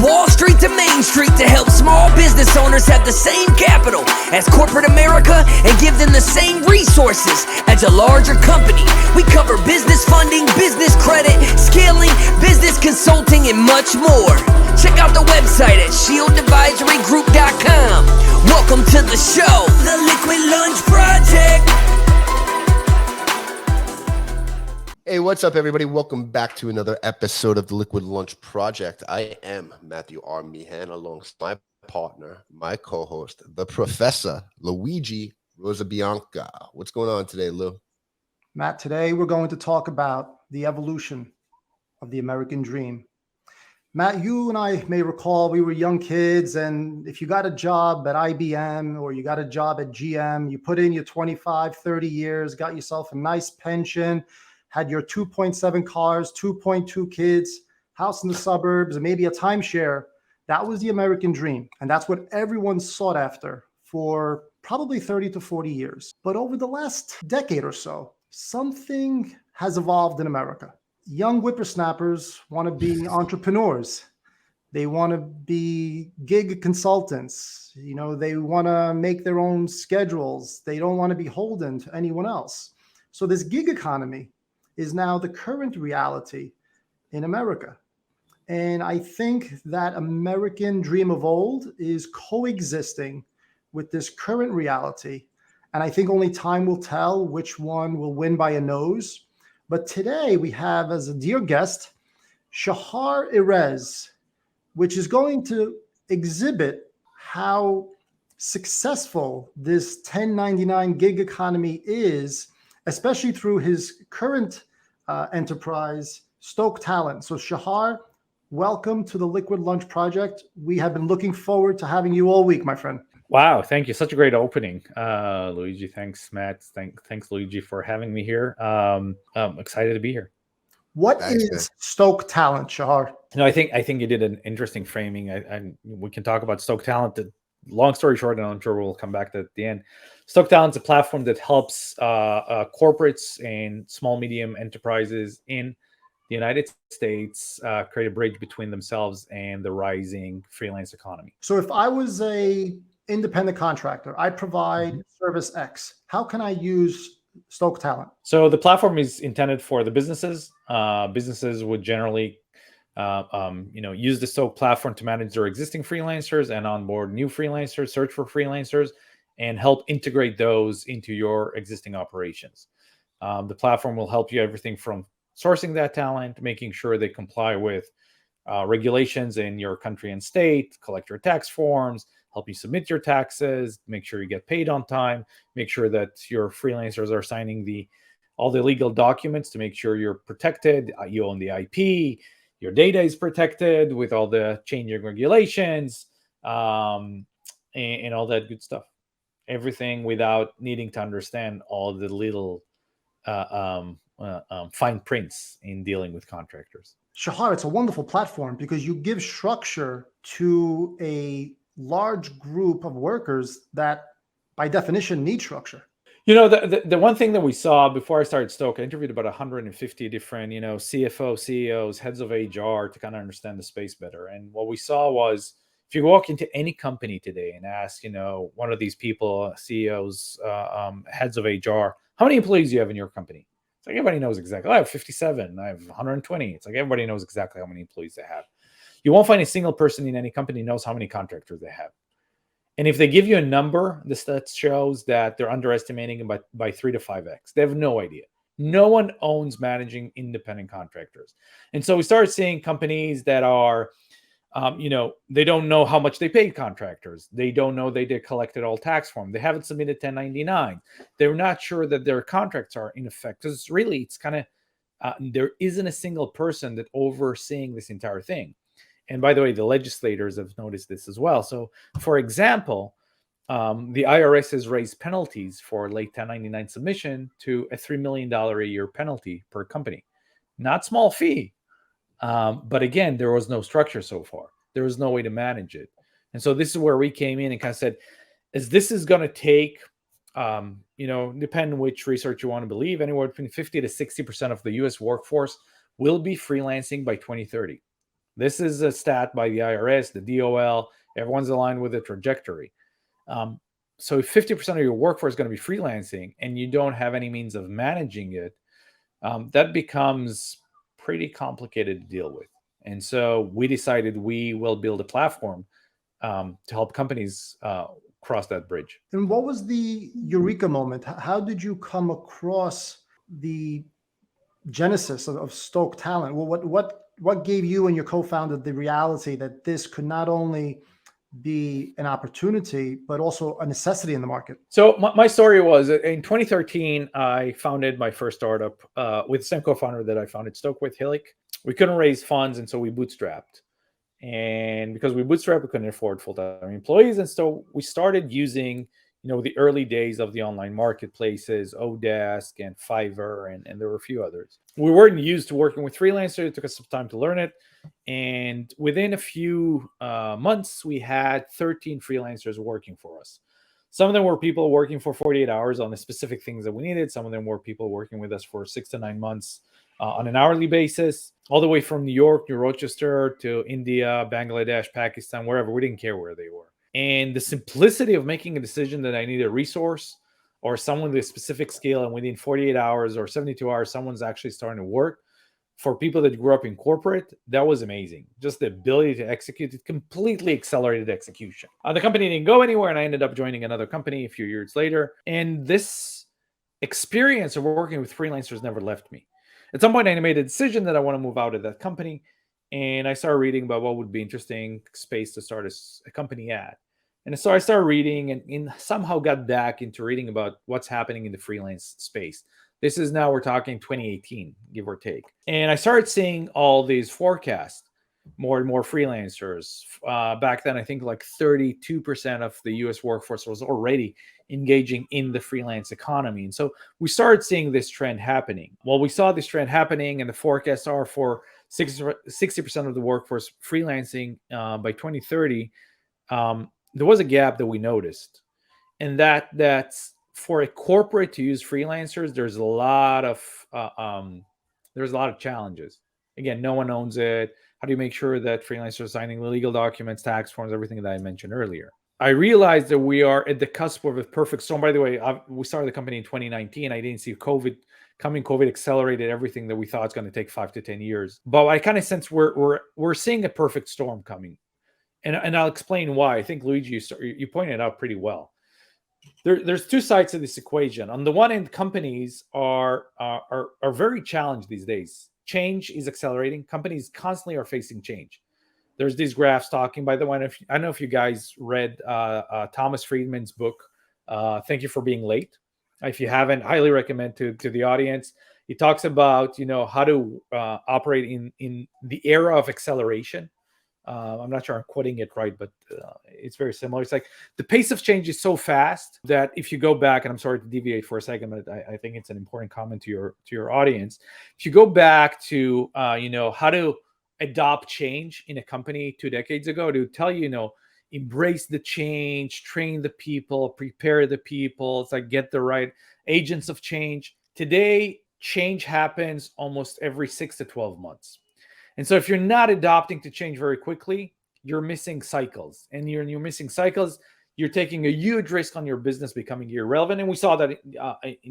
Wall Street to Main Street to help small business owners have the same capital as corporate America and give them the same resources as a larger company. We cover business funding, business credit, scaling, business consulting, and much more. Check out the website at shieldadvisorygroup.com. Welcome to the show, The Liquid Lunch Project. Hey, what's up, everybody? Welcome back to another episode of the Liquid Lunch Project. I am Matthew R. Meehan, alongside my partner, my co-host, the Professor Luigi Rosabianca. What's going on today, Lou? Matt, today we're going to talk about the evolution of the American dream. Matt, you and I may recall we were young kids, and if you got a job at IBM or you got a job at GM, you put in your 25, 30 years, got yourself a nice pension, had your 2.7 cars, 2.2 kids, house in the suburbs, and maybe a timeshare. That was the American dream. And that's what everyone sought after for probably 30 to 40 years. But over the last decade or so, something has evolved in America. Young whippersnappers want to be entrepreneurs. They want to be gig consultants. They want to make their own schedules. They don't want to be beholden to anyone else. So this gig economy is now the current reality in America. And I think that American dream of old is coexisting with this current reality. And I think only time will tell which one will win by a nose. But today we have as a dear guest, Shahar Erez, which is going to exhibit how successful this 1099 gig economy is, especially through his current enterprise, Stoke Talent. So Shahar, welcome to the Liquid Lunch Project. We have been looking forward to having you all week, my friend. Wow, thank you. Such a great opening, Luigi. Thanks, Matt. Thanks, Luigi, for having me here. I'm excited to be here. What is Stoke Talent, Shahar? I think you did an interesting framing. We can talk about Stoke Talent. Long story short, and I'm sure we'll come back to it at the end. Stoke Talent's a platform that helps corporates and small, medium enterprises in the United States create a bridge between themselves and the rising freelance economy. So if I was a independent contractor, I provide service X. How can I use Stoke Talent? So the platform is intended for the businesses. Businesses would generally use the Stoke platform to manage their existing freelancers and onboard new freelancers, search for freelancers, and help integrate those into your existing operations. The platform will help you everything from sourcing that talent, making sure they comply with regulations in your country and state, collect your tax forms, help you submit your taxes, make sure you get paid on time, make sure that your freelancers are signing all the legal documents to make sure you're protected, you own the IP, your data is protected with all the changing regulations, and all that good stuff. Everything without needing to understand all the little fine prints in dealing with contractors. Shahar, it's a wonderful platform because you give structure to a large group of workers that, by definition, need structure. The one thing that we saw before I started Stoke, I interviewed about 150 different, CFO, CEOs, heads of HR to kind of understand the space better. And what we saw was, if you walk into any company today and ask, one of these people, CEOs, heads of HR, how many employees do you have in your company? It's like everybody knows exactly. I have 57. I have 120. It's like everybody knows exactly how many employees they have. You won't find a single person in any company knows how many contractors they have. And if they give you a number, the stats shows that they're underestimating it by 3 to 5x. They have no idea. No one owns managing independent contractors. And so we started seeing companies that are, they don't know how much they paid contractors. They don't know they did collected all tax forms. They haven't submitted 1099. They're not sure that their contracts are in effect. Because really, it's kind of, there isn't a single person that overseeing this entire thing. And by the way, the legislators have noticed this as well. So, for example, the IRS has raised penalties for late 1099 submission to a $3 million a year penalty per company. Not small fee. But again, there was no structure so far. There was no way to manage it. And so this is where we came in and kind of said, as this is going to take, depending which research you want to believe, anywhere between 50 to 60% of the U.S. workforce will be freelancing by 2030. This is a stat by the IRS, the DOL. Everyone's aligned with the trajectory. So if 50% of your workforce is going to be freelancing and you don't have any means of managing it, that becomes pretty complicated to deal with. And so we decided we will build a platform to help companies cross that bridge. And what was the eureka moment? How did you come across the genesis of Stoke Talent? Well, what gave you and your co-founder the reality that this could not only be an opportunity, but also a necessity in the market? So my story was in 2013, I founded my first startup with the same co-founder that I founded Stoke with, Hillik. We couldn't raise funds, and so we bootstrapped. And because we bootstrapped, we couldn't afford full-time employees. And so we started using, the early days of the online marketplaces, Odesk and Fiverr, and there were a few others. We weren't used to working with freelancers. It took us some time to learn it. And within a few months, we had 13 freelancers working for us. Some of them were people working for 48 hours on the specific things that we needed. Some of them were people working with us for 6 to 9 months on an hourly basis, all the way from New York, New Rochester to India, Bangladesh, Pakistan, wherever. We didn't care where they were. And the simplicity of making a decision that I need a resource or someone with a specific skill, and within 48 hours or 72 hours, someone's actually starting to work. For people that grew up in corporate, that was amazing. Just the ability to execute it, completely accelerated execution. The company didn't go anywhere, and I ended up joining another company a few years later. And this experience of working with freelancers never left me. At some point, I made a decision that I want to move out of that company, and I started reading about what would be interesting space to start a company at. And so I started reading and somehow got back into reading about what's happening in the freelance space. This is now, we're talking 2018, give or take. And I started seeing all these forecasts, more and more freelancers. Back then, I think like 32% of the US workforce was already engaging in the freelance economy. And so we started seeing this trend happening. Well, we saw this trend happening, and the forecasts are for 60% of the workforce freelancing by 2030. There was a gap that we noticed, and that's for a corporate to use freelancers. There's a lot of challenges. Again, no one owns it. How do you make sure that freelancers are signing legal documents, tax forms, everything that I mentioned earlier? I realized that we are at the cusp of a perfect storm. By the way, we started the company in 2019. I didn't see COVID coming. COVID accelerated everything that we thought was going to take 5 to 10 years. But I kind of sense we're seeing a perfect storm coming. And I'll explain why. I think, Luigi, you pointed out pretty well. There's two sides to this equation. On the one end, companies are very challenged these days. Change is accelerating. Companies constantly are facing change. There's these graphs talking. By the way, I don't know if you guys read Thomas Friedman's book, Thank You for Being Late. If you haven't, highly recommend to the audience. He talks about how to operate in the era of acceleration. I'm not sure I'm quoting it right, but it's very similar. It's like the pace of change is so fast that if you go back, and I'm sorry to deviate for a second, but I think it's an important comment to your audience. If you go back to how to adopt change in a company 2 decades ago, to tell embrace the change, train the people, prepare the people. It's like get the right agents of change. Today, change happens almost every 6 to 12 months. And so if you're not adopting to change very quickly, you're missing cycles. And you're missing cycles, you're taking a huge risk on your business becoming irrelevant. And we saw that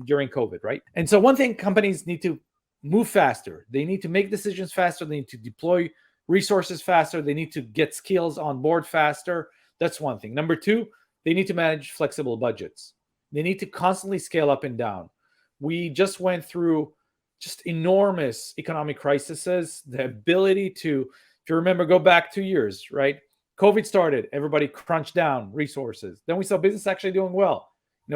during COVID, right? And so one thing, companies need to move faster. They need to make decisions faster. They need to deploy resources faster. They need to get skills on board faster. That's one thing. Number two, they need to manage flexible budgets. They need to constantly scale up and down. We just went through just enormous economic crises. The ability to, if you remember, go back 2 years, right? COVID started, everybody crunched down resources. Then we saw business actually doing well,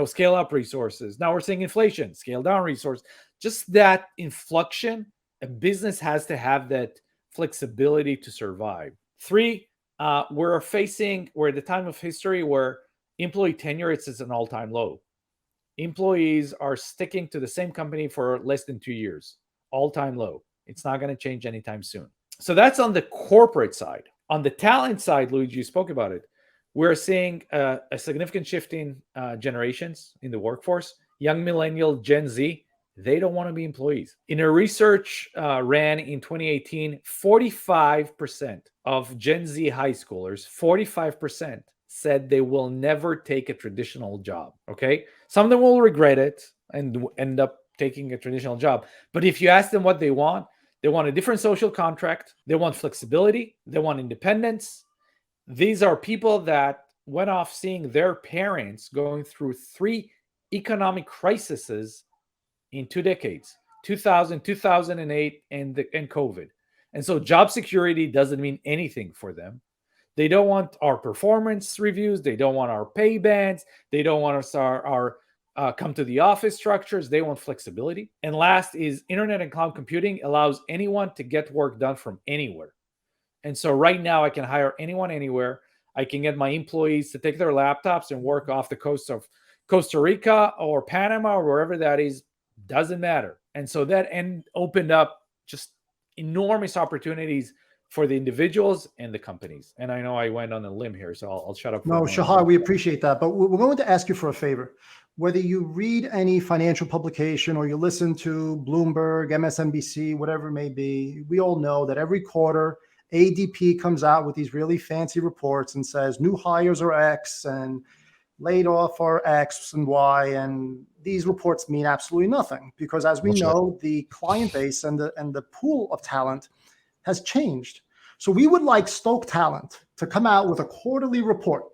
scale up resources. Now we're seeing inflation, scale down resources. Just that inflection, a business has to have that flexibility to survive. Three, we're at the time of history where employee tenure is an all-time low. Employees are sticking to the same company for less than 2 years, all-time low. It's not going to change anytime soon. So that's on the corporate side. On the talent side, Luigi, you spoke about it. We're seeing a significant shift in generations in the workforce. Young millennial, Gen Z, They don't want to be employees. In a research ran in 2018, 45% of Gen Z high schoolers, 45% said they will never take a traditional job. Okay. Some of them will regret it and end up taking a traditional job. But if you ask them what they want a different social contract. They want flexibility. They want independence. These are people that went off seeing their parents going through 3 economic crises in 2 decades, 2000, 2008, and COVID. And so job security doesn't mean anything for them. They don't want our performance reviews. They don't want our pay bands. They don't want us our come to the office structures. They want flexibility. And last is internet and cloud computing allows anyone to get work done from anywhere. And so right now I can hire anyone anywhere. I can get my employees to take their laptops and work off the coast of Costa Rica or Panama or wherever that is. Doesn't matter. And so that opened up just enormous opportunities for the individuals and the companies. And I know I went on a limb here, so I'll shut up. No, Shahar, we appreciate that. But we're going to ask you for a favor. Whether you read any financial publication or you listen to Bloomberg, MSNBC, whatever it may be, we all know that every quarter ADP comes out with these really fancy reports and says new hires are X and laid off are X and Y. And these reports mean absolutely nothing because, as we know, the client base and the pool of talent has changed. So we would like Stoke Talent to come out with a quarterly report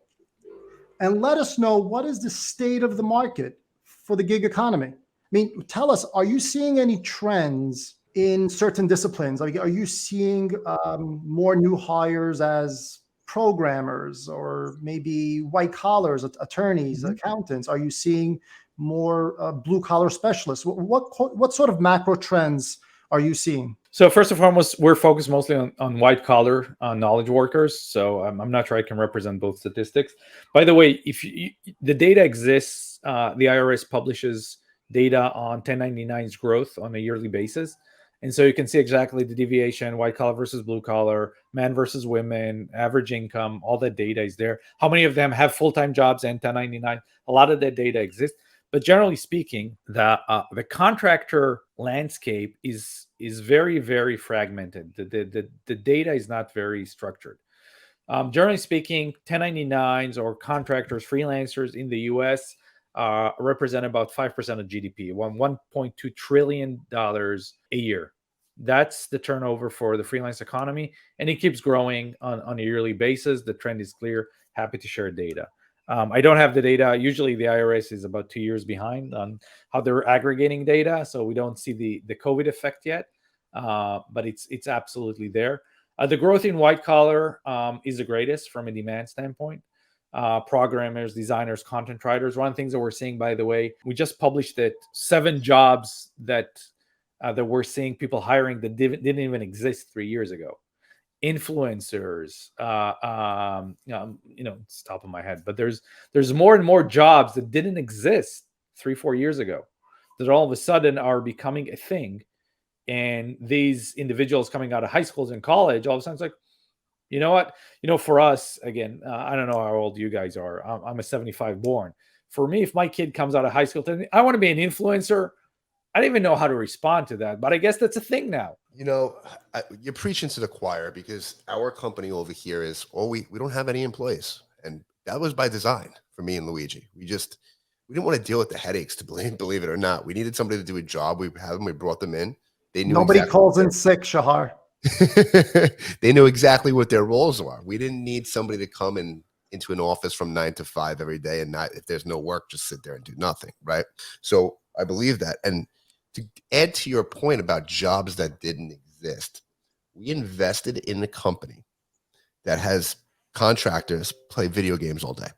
and let us know what is the state of the market for the gig economy. I mean, tell us, are you seeing any trends in certain disciplines? Are you seeing more new hires as programmers or maybe white collars, attorneys, accountants? Are you seeing more blue collar specialists? What sort of macro trends are you seeing? So first and foremost, we're focused mostly on white collar knowledge workers. So I'm not sure I can represent both statistics. By the way, if the data exists, the IRS publishes data on 1099's growth on a yearly basis. And so you can see exactly the deviation, white collar versus blue collar, men versus women, average income, all that data is there. How many of them have full-time jobs and 1099? A lot of that data exists. But generally speaking, the contractor landscape is very, very fragmented. The data is not very structured. Generally speaking, 1099s or contractors, freelancers in the US represent about 5% of GDP, $1.2 trillion a year. That's the turnover for the freelance economy, and it keeps growing on a yearly basis. The trend is clear. Happy to share data. I don't have the data. Usually the IRS is about 2 years behind on how they're aggregating data, so we don't see the COVID effect yet, but it's absolutely there. The growth in white collar is the greatest from a demand standpoint. Programmers, designers, content writers. One of the things that we're seeing, by the way, we just published that 7 jobs that we're seeing people hiring that didn't even exist 3 years ago. Influencers, it's top of my head, but there's more and more jobs that didn't exist 3-4 years ago that all of a sudden are becoming a thing. And these individuals coming out of high schools and college, all of a sudden it's like, you know what? For us, again, I don't know how old you guys are. I'm a 75 born. For me, if my kid comes out of high school, I want to be an influencer. I don't even know how to respond to that, but I guess that's a thing now. You're preaching to the choir because our company over here is, we don't have any employees. And that was by design for me and Luigi. We didn't want to deal with the headaches, to believe it or not. We needed somebody to do a job. We had them, we brought them in. They knew nobody calls in sick, Shahar. They knew exactly what their roles are. We didn't need somebody to come into an office from 9 to 5 every day and not, if there's no work, just sit there and do nothing, right? So I believe that. And to add to your point about jobs that didn't exist, we invested in a company that has contractors play video games all day,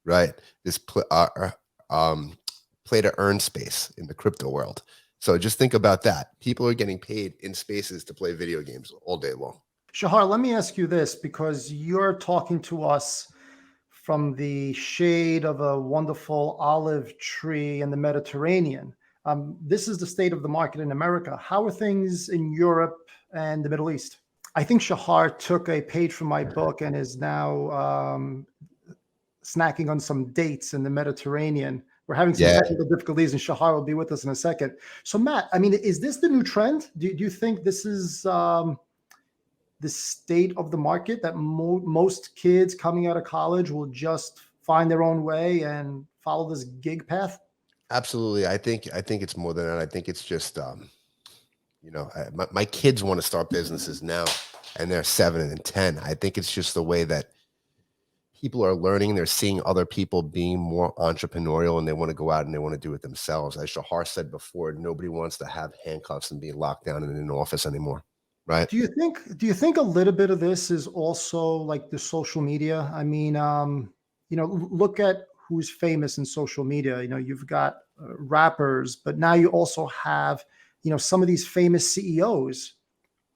right? This play to earn space in the crypto world. So just think about that. People are getting paid in spaces to play video games all day long. Shahar, let me ask you this, because you're talking to us from the shade of a wonderful olive tree in the Mediterranean. This is the state of the market in America. How are things in Europe and the Middle East? I think Shahar took a page from my book and is now snacking on some dates in the Mediterranean. We're having some Yeah. technical difficulties, and Shahar will be with us in a second. So, Matt, I mean, is this the new trend? Do you think this is the state of the market, that most kids coming out of college will just find their own way and follow this gig path? Absolutely. I think it's more than that. I think it's just my kids want to start businesses now, and they're 7 and 10. I think it's just the way that people are learning. They're seeing other people being more entrepreneurial, and they want to go out and they want to do it themselves. As Shahar said before, nobody wants to have handcuffs and be locked down in an office anymore, right? Do you think a little bit of this is also like the social media? I mean, look at who's famous in social media. You've got rappers, but now you also have, some of these famous CEOs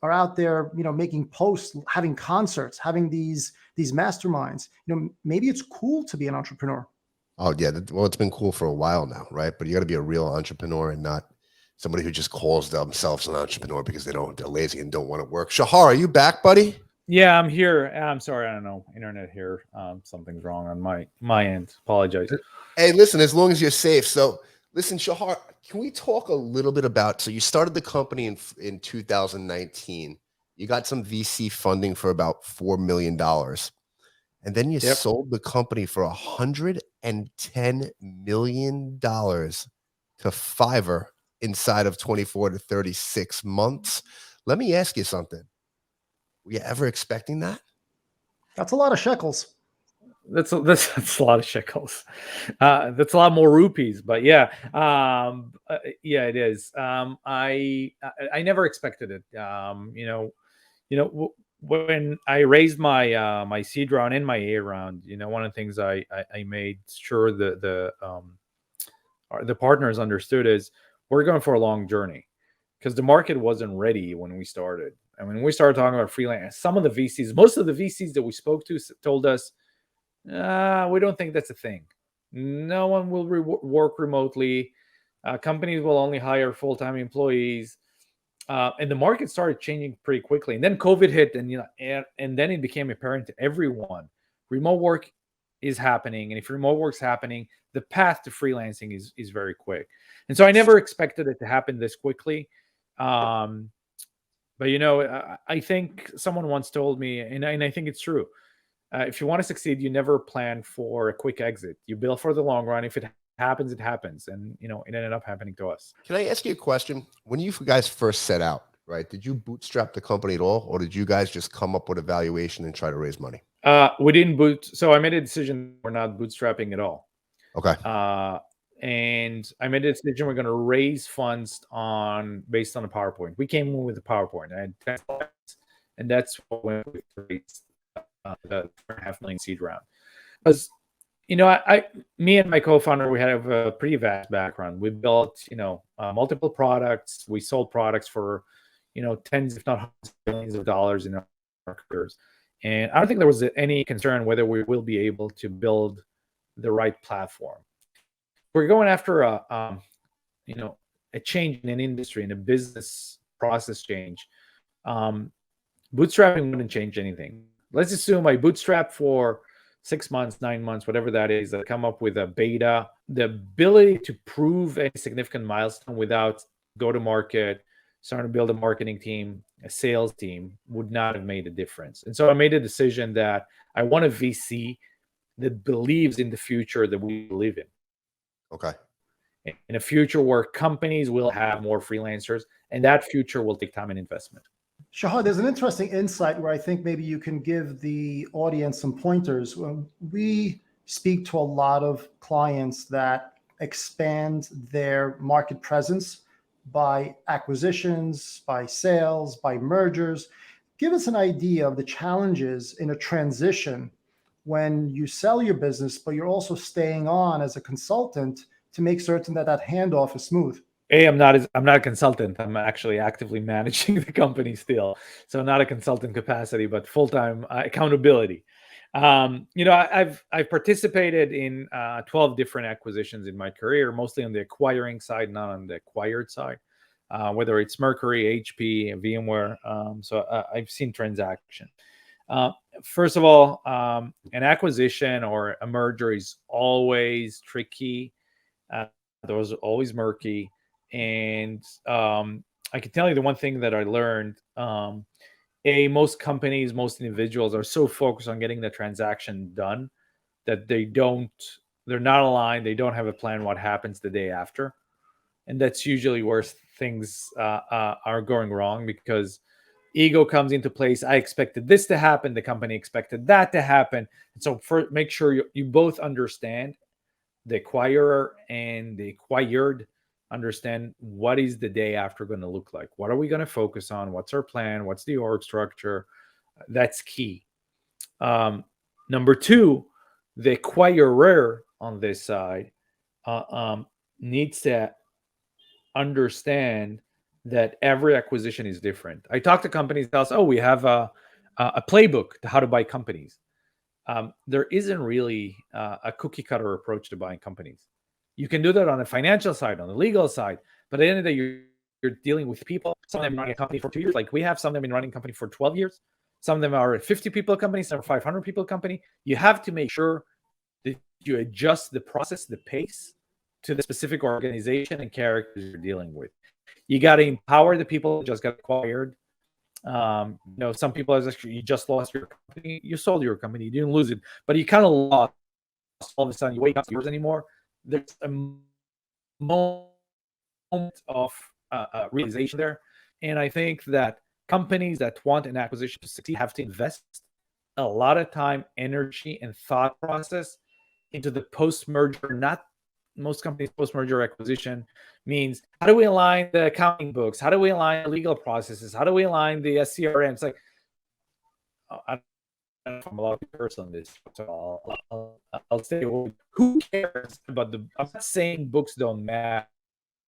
are out there, making posts, having concerts, having these masterminds. Maybe it's cool to be an entrepreneur. Oh yeah. Well, it's been cool for a while now, right? But you got to be a real entrepreneur and not somebody who just calls themselves an entrepreneur because they're lazy and don't want to work. Shahar, are you back, buddy? Yeah, I'm here. I'm sorry, I don't know. Internet here. Something's wrong on my end. Apologize. Hey, listen, as long as you're safe. So listen, Shahar, can we talk a little bit about, so you started the company in 2019. You got some VC funding for about $4 million. And then you sold the company for $110 million to Fiverr inside of 24 to 36 months. Let me ask you something. Were you ever expecting that? That's a lot of shekels. That's a lot of shekels. That's a lot more rupees, but yeah, it is. I never expected it. When I raised my my seed round and my A round, one of the things I made sure the partners understood is we're going for a long journey, because the market wasn't ready when we started. And when we started talking about freelance, most of the VCs that we spoke to told us, we don't think that's a thing. No one will work remotely. Companies will only hire full-time employees. And the market started changing pretty quickly. And then COVID hit, and then it became apparent to everyone, remote work is happening. And if remote work's happening, the path to freelancing is very quick. And so I never expected it to happen this quickly. But I think someone once told me, and I think it's true, if you want to succeed, you never plan for a quick exit. You build for the long run. If it happens, it happens. And, it ended up happening to us. Can I ask you a question? When you guys first set out, right, did you bootstrap the company at all? Or did you guys just come up with a valuation and try to raise money? We didn't so I made a decision we're not bootstrapping at all. Okay. And I made a decision we're going to raise funds based on a PowerPoint. We came in with a PowerPoint. I had 10 slides, and that's when we raised the $4.5 million seed round. Because me and my co-founder, we have a pretty vast background. We built multiple products. We sold products for tens, if not hundreds of millions of dollars in our careers. And I don't think there was any concern whether we will be able to build the right platform. We're going after a change in an industry, in a business process change. Bootstrapping wouldn't change anything. Let's assume I bootstrap for 6 months, 9 months, whatever that is, I come up with a beta. The ability to prove a significant milestone without go-to-market, starting to build a marketing team, a sales team, would not have made a difference. And so I made a decision that I want a VC that believes in the future that we live in. Okay. In a future where companies will have more freelancers, and that future will take time and investment. Shahar, there's an interesting insight where I think maybe you can give the audience some pointers. We speak to a lot of clients that expand their market presence by acquisitions, by sales, by mergers. Give us an idea of the challenges in a transition when you sell your business, but you're also staying on as a consultant to make certain that handoff is smooth. I'm not a consultant. I'm actually actively managing the company still. So not a consultant capacity, but full-time accountability. I've participated in 12 different acquisitions in my career, mostly on the acquiring side, not on the acquired side, whether it's Mercury, HP, VMware. So I've seen transaction. First of all, an acquisition or a merger is always tricky. Those are always murky. And I can tell you the one thing that I learned, most companies, most individuals are so focused on getting the transaction done that they're not aligned. They don't have a plan what happens the day after. And that's usually where things are going wrong, because ego comes into place. I expected this to happen. The company expected that to happen. And so make sure you both understand, the acquirer and the acquired understand, what is the day after going to look like? What are we going to focus on? What's our plan? What's the org structure? That's key. Number two, the acquirer on this side needs to understand that every acquisition is different. I talk to companies that tell us, oh, we have a playbook to how to buy companies. There isn't really a cookie cutter approach to buying companies. You can do that on the financial side, on the legal side, but at the end of the day, you're dealing with people. Some of them running a company for 2 years. Like we have some of them been running a company for 12 years. Some of them are 50 people companies, some are 500 people company. You have to make sure that you adjust the process, the pace to the specific organization and characters you're dealing with. You got to empower the people who just got acquired. Some people are actually, you just lost your company. You sold your company. You didn't lose it, but you kind of lost. All of a sudden, you wake up yours anymore. There's a moment of realization there. And I think that companies that want an acquisition to succeed have to invest a lot of time, energy, and thought process into the post-merger. Not most companies post-merger acquisition means, how do we align the accounting books? How do we align the legal processes? How do we align the CRM? It's like, I don't know if I'm allowed to curse on this, so I'll say, well, who cares about I'm not saying books don't matter.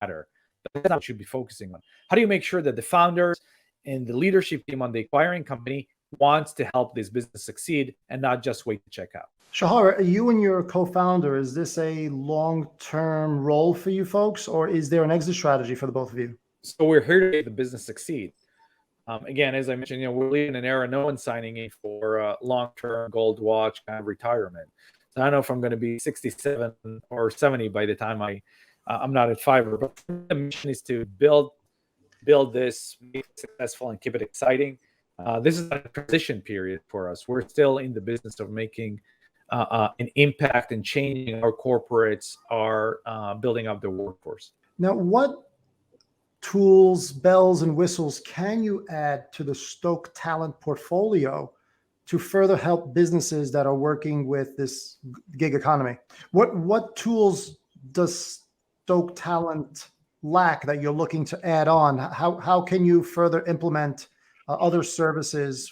That's not what you should be focusing on. How do you make sure that the founders and the leadership team on the acquiring company wants to help this business succeed and not just wait to check out? Shahar, you and your co-founder, is this a long-term role for you folks, or is there an exit strategy for the both of you? So we're here to make the business succeed. Again, as I mentioned, we're living in an era no one's signing in for long-term gold watch kind of retirement. So I don't know if I'm going to be 67 or 70 by the time I'm not at Fiverr, but the mission is to build this, make it successful, and keep it exciting. This is a transition period for us. We're still in the business of making an impact and changing our corporates, are building up the workforce. Now, what tools, bells, and whistles can you add to the Stoke talent portfolio to further help businesses that are working with this gig economy? What tools does Stoke talent lack that you're looking to add on? How can you further implement other services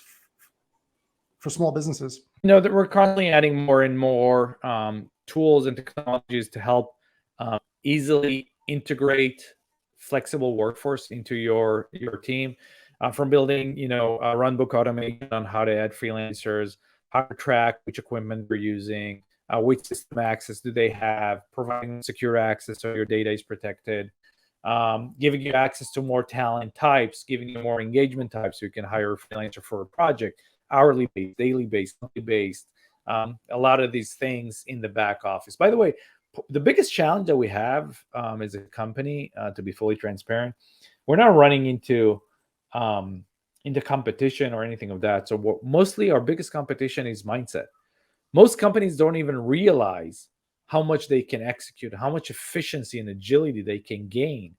for small businesses? That we're constantly adding more and more tools and technologies to help easily integrate flexible workforce into your team, from building, a runbook automation on how to add freelancers, how to track which equipment we're using, which system access do they have, providing secure access so your data is protected, giving you access to more talent types, giving you more engagement types so you can hire a freelancer for a project, hourly based, daily based, monthly based, a lot of these things in the back office. By the way, the biggest challenge that we have as a company, to be fully transparent, we're not running into competition or anything of that. So mostly our biggest competition is mindset. Most companies don't even realize how much they can execute, how much efficiency and agility they can gain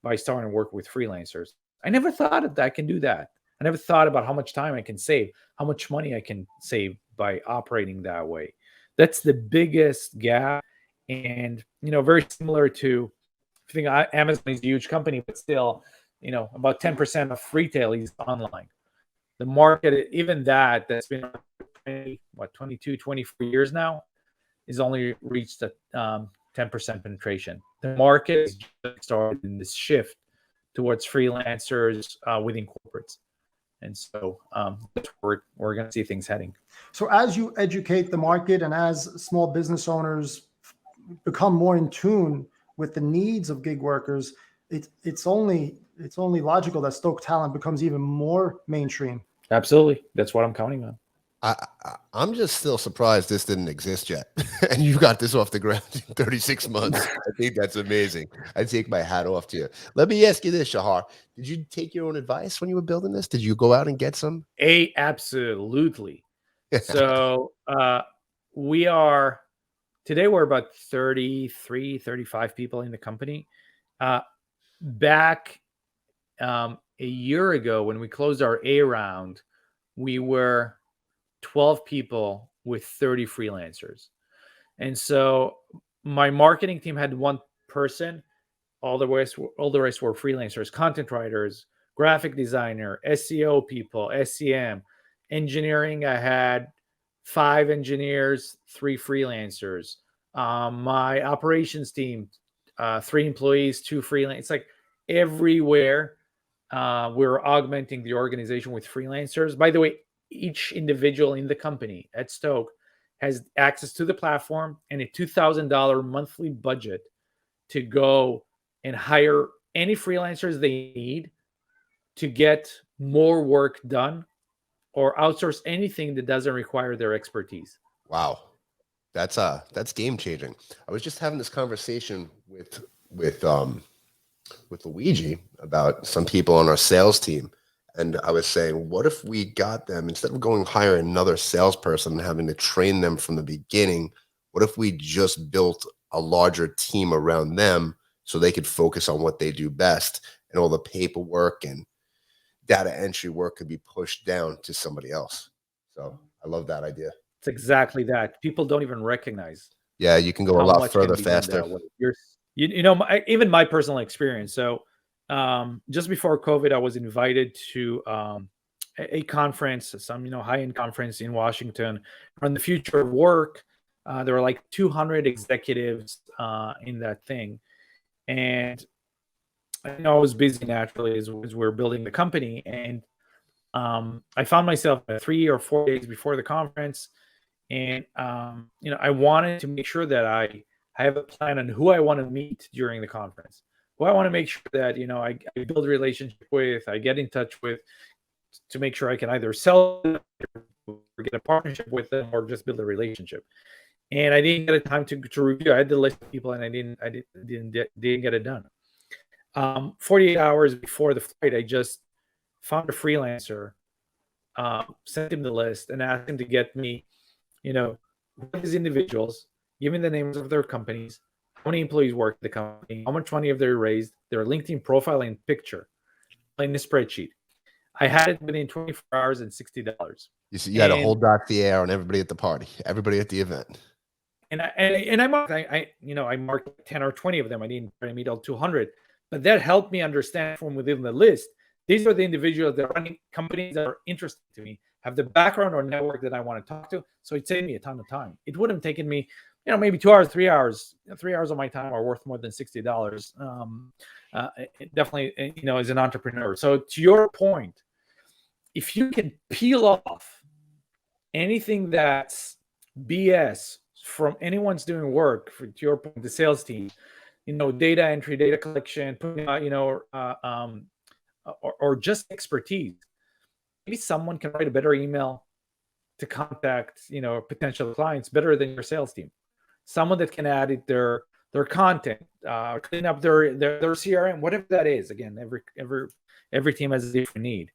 by starting to work with freelancers. I never thought that I can do that. I never thought about how much time I can save, how much money I can save by operating that way. That's the biggest gap. And, very similar to, I think Amazon is a huge company, but still, about 10% of retail is online. The market, even that's been 22, 24 years now, is only reached a 10% penetration. The market is just started in this shift towards freelancers within corporates. And so that's where we're going to see things heading. So as you educate the market and as small business owners become more in tune with the needs of gig workers, it's only logical that Stoke talent becomes even more mainstream. Absolutely. That's what I'm counting on. I'm just still surprised this didn't exist yet. And you got this off the ground in 36 months. I think that's amazing. I take my hat off to you. Let me ask you this, Shahar. Did you take your own advice when you were building this? Did you go out and get some? Absolutely. So we're about 33, 35 people in the company. Back a year ago when we closed our A round, we were 12 people with 30 freelancers. And so my marketing team had one person. All the rest were freelancers, content writers, graphic designer, SEO people, SEM, engineering. I had 5 engineers, 3 freelancers. My operations team, 3 employees, 2 freelance. It's like everywhere we're augmenting the organization with freelancers. By the way, each individual in the company at Stoke has access to the platform and a $2,000 monthly budget to go and hire any freelancers they need to get more work done or outsource anything that doesn't require their expertise. Wow. That's game changing. I was just having this conversation with Luigi about some people on our sales team. And I was saying, what if we got them, instead of going hire another salesperson and having to train them from the beginning, what if we just built a larger team around them so they could focus on what they do best, and all the paperwork and data entry work could be pushed down to somebody else? So I love that idea. It's exactly that. People don't even recognize. Yeah, you can go a lot further faster. Even my personal experience. So just before COVID, I was invited to a conference, some high-end conference in Washington on the future of work. There were like 200 executives in that thing, and I was busy naturally as we're building the company, and I found myself 3 or 4 days before the conference, and I wanted to make sure that I have a plan on who I want to meet during the conference. Who I want to make sure that I build a relationship with, I get in touch with, to make sure I can either sell them or get a partnership with them or just build a relationship. And I didn't get a time to review. I had the list of people, and I didn't get it done. 48 hours before the flight, I just found a freelancer, sent him the list, and asked him to get me, these individuals, give me the names of their companies, how many employees work at the company, how much money have they raised, their LinkedIn profile and picture in a spreadsheet. I had it within 24 hours and $60. You had a whole dossier on everybody at the party, everybody at the event. And I marked 10 or 20 of them. I didn't try to meet all 200, but that helped me understand from within the list, these are the individuals that are running companies that are interesting to me, have the background or network that I want to talk to. So it saved me a ton of time. It would have taken me, maybe 2 hours, 3 hours. 3 hours of my time are worth more than $60. Definitely, as an entrepreneur. So to your point, if you can peel off anything that's BS from anyone's doing work, to your point, the sales team, data entry, data collection, putting out, or just expertise. Maybe someone can write a better email to contact, potential clients better than your sales team. Someone that can add their content, clean up their CRM, whatever that is. Again, every team has a different need.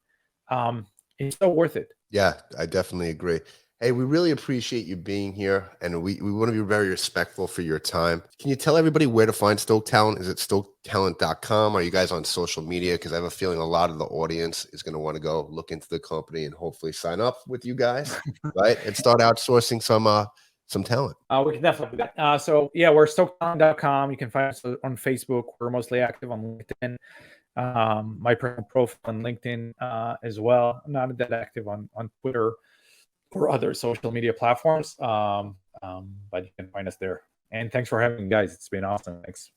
It's so worth it. Yeah, I definitely agree. Hey, we really appreciate you being here, and we want to be very respectful for your time. Can you tell everybody where to find Stoke Talent? Is it stoketalent.com? Are you guys on social media? Because I have a feeling a lot of the audience is going to want to go look into the company and hopefully sign up with you guys, right? And start outsourcing some talent. We can definitely do that. So yeah, we're stoketalent.com. You can find us on Facebook. We're mostly active on LinkedIn. My personal profile on LinkedIn as well. I'm not that active on Twitter or other social media platforms, but you can find us there. And thanks for having me, guys. It's been awesome. Thanks.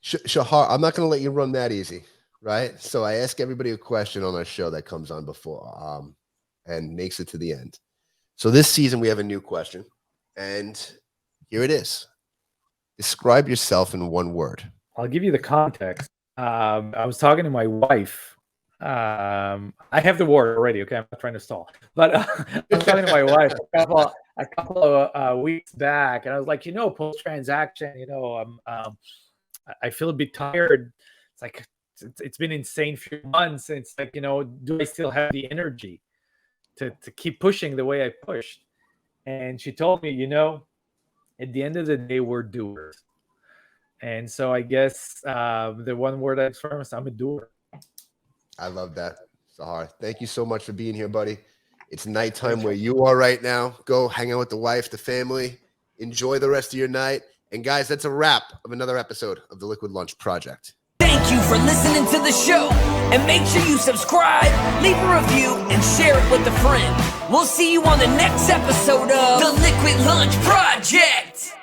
Shahar, I'm not going to let you run that easy, right? So I ask everybody a question on our show that comes on before and makes it to the end. So this season we have a new question, and here it is. Describe yourself in one word. I'll give you the context. I was talking to my wife I have the word already. Okay, I'm not trying to stall, but I was talking to my wife a couple of weeks back, and I was like, post transaction, I feel a bit tired. It's like it's been insane few months. And it's like, do I still have the energy to keep pushing the way I pushed? And she told me, at the end of the day, we're doers. And so I guess the one word I express, I'm a doer. I love that, Shahar. Thank you so much for being here, buddy. It's nighttime where you are right now. Go hang out with the wife, the family. Enjoy the rest of your night. And guys, that's a wrap of another episode of the Liquid Lunch Project. Thank you for listening to the show. And make sure you subscribe, leave a review, and share it with a friend. We'll see you on the next episode of the Liquid Lunch Project.